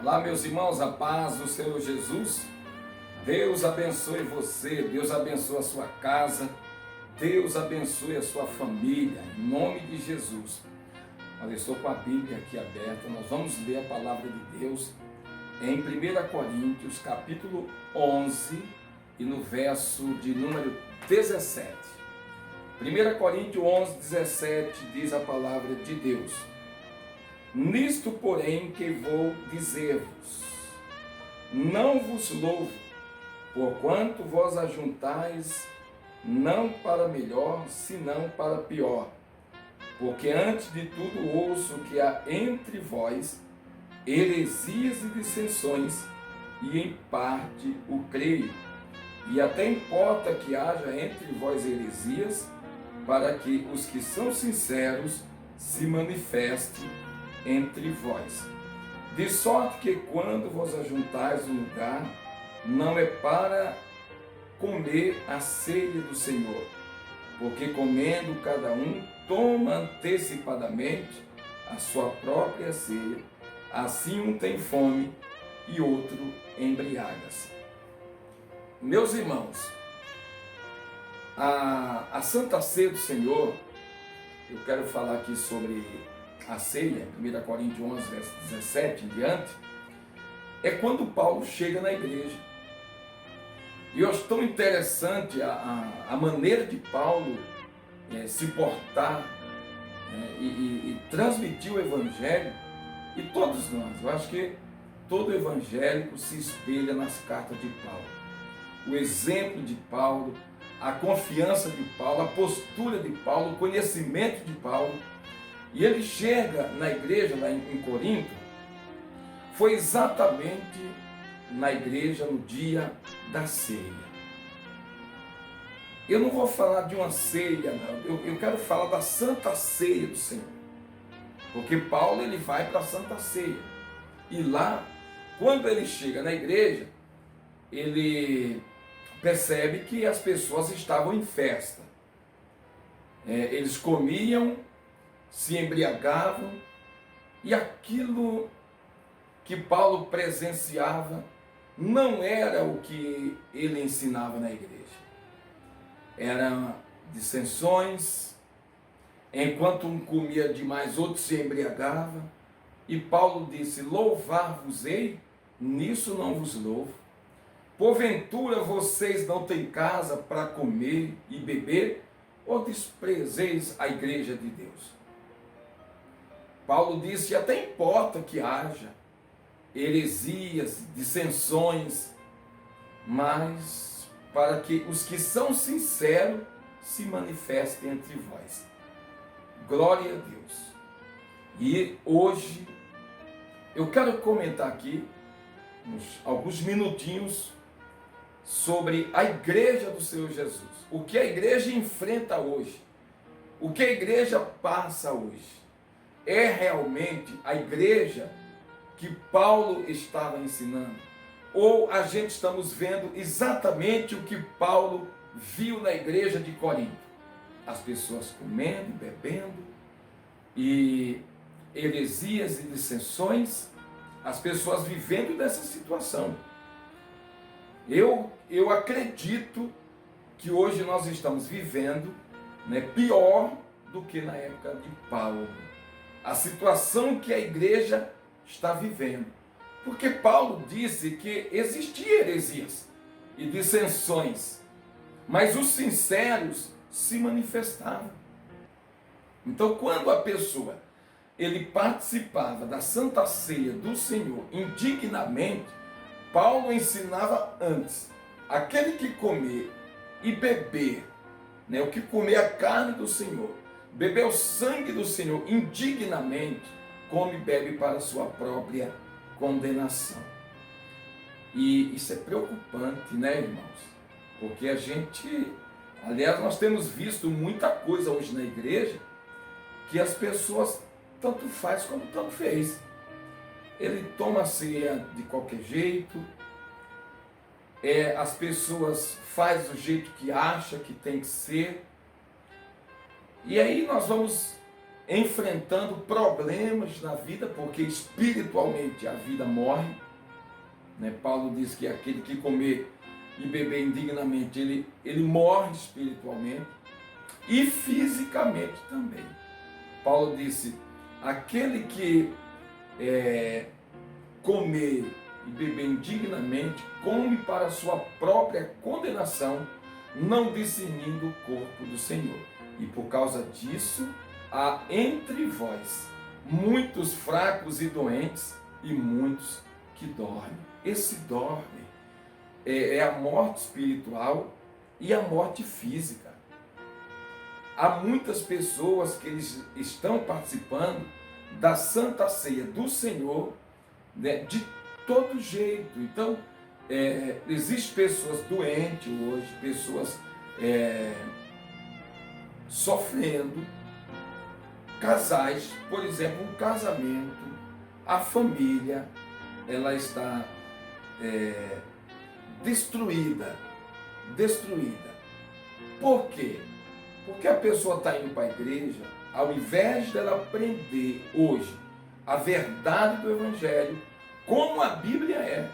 Olá, meus irmãos, a paz do Senhor Jesus. Deus abençoe você, Deus abençoe a sua casa, Deus abençoe a sua família, em nome de Jesus. Olha, eu estou com a Bíblia aqui aberta, nós vamos ler a palavra de Deus em 1 Coríntios, capítulo 11, e no verso de número 17. 1 Coríntios 11, 17 diz a palavra de Deus: Nisto, porém, que vou dizer-vos, não vos louvo, porquanto vós ajuntais não para melhor, senão para pior. Porque antes de tudo ouço que há entre vós heresias e dissensões, e em parte o creio. E até importa que haja entre vós heresias, para que os que são sinceros se manifestem entre vós. De sorte que quando vos ajuntais no lugar, não é para comer a ceia do Senhor, porque comendo cada um toma antecipadamente a sua própria ceia, assim um tem fome e outro embriaga-se. Meus irmãos, a Santa Ceia do Senhor, eu quero falar aqui sobre a ceia, 1 Coríntios 11, verso 17 em diante, é quando Paulo chega na igreja. E eu acho tão interessante a maneira de Paulo se portar e transmitir o Evangelho. E todos nós, eu acho que todo evangélico se espelha nas cartas de Paulo. O exemplo de Paulo, a confiança de Paulo, a postura de Paulo, o conhecimento de Paulo. E ele chega na igreja, lá em Corinto, foi exatamente na igreja no dia da ceia. Eu não vou falar de uma ceia, não. Eu quero falar da Santa Ceia do Senhor. Porque Paulo ele vai para a Santa Ceia. E lá, quando ele chega na igreja, ele percebe que as pessoas estavam em festa. Eles comiam, se embriagavam, e aquilo que Paulo presenciava não era o que ele ensinava na igreja. Eram dissensões, enquanto um comia demais, outro se embriagava, e Paulo disse: louvar-vos-ei, nisso não vos louvo. Porventura vocês não têm casa para comer e beber, ou desprezeis a igreja de Deus? Paulo disse: até importa que haja heresias, dissensões, mas para que os que são sinceros se manifestem entre vós. Glória a Deus. E hoje eu quero comentar aqui alguns minutinhos sobre a igreja do Senhor Jesus. O que a igreja enfrenta hoje, o que a igreja passa hoje. É realmente a igreja que Paulo estava ensinando? Ou a gente estamos vendo exatamente o que Paulo viu na igreja de Corinto? As pessoas comendo, bebendo, e heresias e dissensões, as pessoas vivendo dessa situação. Eu acredito que hoje nós estamos vivendo, pior do que na época de Paulo. A situação que a igreja está vivendo. Porque Paulo disse que existia heresias e dissensões, mas os sinceros se manifestavam. Então, quando a pessoa ele participava da Santa Ceia do Senhor indignamente, Paulo ensinava antes: aquele que comer e beber, o que comer a carne do Senhor, beber o sangue do Senhor indignamente, come e bebe para a sua própria condenação. E isso é preocupante, irmãos? Porque aliás, nós temos visto muita coisa hoje na igreja que as pessoas tanto faz como tanto fez. Ele toma a ceia de qualquer jeito, as pessoas fazem do jeito que acha que tem que ser. E aí nós vamos enfrentando problemas na vida, porque espiritualmente a vida morre. Né? Paulo diz que aquele que comer e beber indignamente, ele morre espiritualmente e fisicamente também. Paulo disse, aquele que comer e beber indignamente, come para sua própria condenação, não discernindo o corpo do Senhor. E por causa disso, há entre vós muitos fracos e doentes, e muitos que dormem. Esse dorme é a morte espiritual e a morte física. Há muitas pessoas que eles estão participando da Santa Ceia do Senhor, né, de todo jeito. Então, existem pessoas doentes hoje, pessoas sofrendo, casais, por exemplo, um casamento, a família, ela está destruída. Por quê? Porque a pessoa está indo para a igreja, ao invés dela aprender hoje a verdade do Evangelho, como a Bíblia é.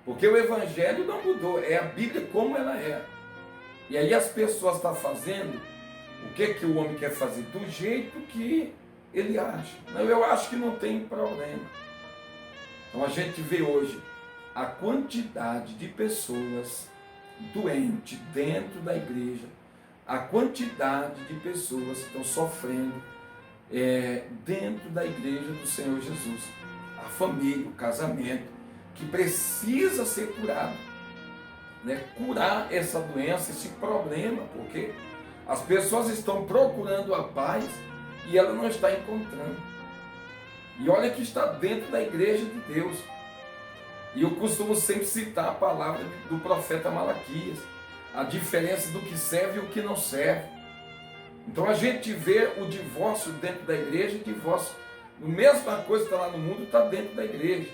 Porque o Evangelho não mudou, é a Bíblia como ela é. E aí as pessoas estão fazendo o que o homem quer fazer? Do jeito que ele acha. Não, eu acho que não tem problema. Então a gente vê hoje a quantidade de pessoas doentes dentro da igreja, a quantidade de pessoas que estão sofrendo dentro da igreja do Senhor Jesus. A família, o casamento, que precisa ser curado. Né? Curar essa doença, esse problema, porque as pessoas estão procurando a paz e ela não está encontrando. E olha que está dentro da igreja de Deus. E eu costumo sempre citar a palavra do profeta Malaquias, a diferença do que serve e o que não serve. Então a gente vê o divórcio dentro da igreja, divórcio, a mesma coisa que está lá no mundo, está dentro da igreja.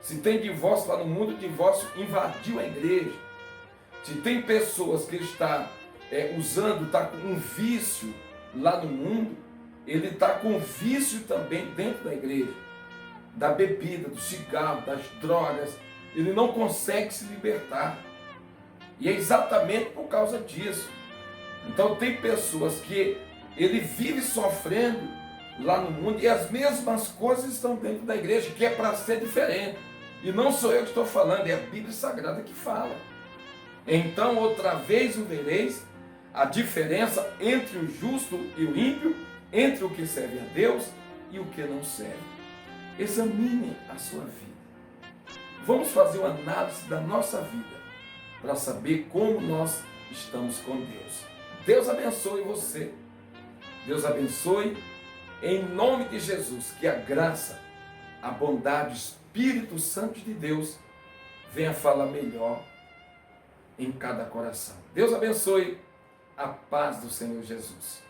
Se tem divórcio lá no mundo, o divórcio invadiu a igreja. Se tem pessoas que estão usando, está com um vício lá no mundo, ele está com vício também dentro da igreja. Da bebida, do cigarro, das drogas. Ele não consegue se libertar. E é exatamente por causa disso. Então tem pessoas que ele vive sofrendo lá no mundo e as mesmas coisas estão dentro da igreja, que é para ser diferente. E não sou eu que estou falando, é a Bíblia Sagrada que fala. Então outra vez o vereis a diferença entre o justo e o ímpio, entre o que serve a Deus e o que não serve. Examine a sua vida. Vamos fazer uma análise da nossa vida para saber como nós estamos com Deus. Deus abençoe você. Deus abençoe em nome de Jesus. Que a graça, a bondade, o Espírito Santo de Deus venha falar melhor em cada coração. Deus abençoe. A paz do Senhor Jesus.